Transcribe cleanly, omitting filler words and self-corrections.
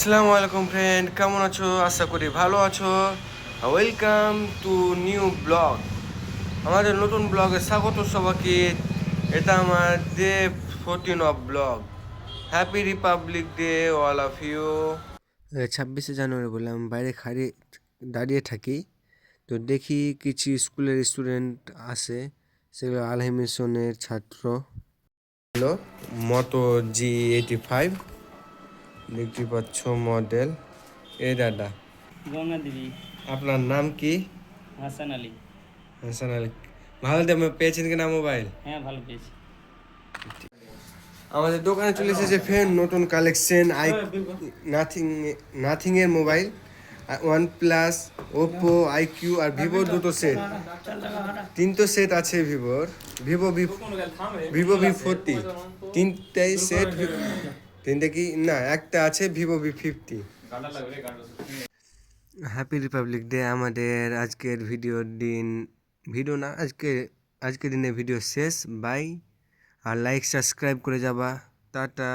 আসসালামু আলাইকুম ফ্রেন্ড, কেমন আছো? আশা করি ভালো আছো। Welcome to new blog. আমাদের নতুন ব্লগে স্বাগত সবাইকে। এটা আমার day 14 of blog. Happy republic day all of you. 26শে জানুয়ারি বলে আমি বাইরে দাঁড়িয়ে থাকি, তো দেখি কিছু স্কুলের স্টুডেন্ট আসে, সেগুলো আলহি মিশনের ছাত্র। হলো মতো G85 দেখতে পাচ্ছ মডেল। দাদা, গঙ্গা দেবী। আপনার নাম কি? হাসান আলী। হাসান আলী। ভালো পেয়েছেন কিনা মোবাইল? হ্যাঁ, ভালো পেয়েছি। আমাদের দোকানে চলে এসেছে ফ্রেন্ড নতুন কালেকশন নাথিং এর মোবাইল। OnePlus, ওপো, আইকিউ আর ভিভোর দুটো সেট, তিনটো সেট আছে ভিভোর। ভিভো V40 তিনটাই সেট। তিনটে কি না, একটা আছে Vivo V50। Happy republic day. আমাদের আজকের ভিডিও না, আজকের দিনে ভিডিও শেষ। বাই। আর লাইক সাবস্ক্রাইব করে যাবা। টাটা।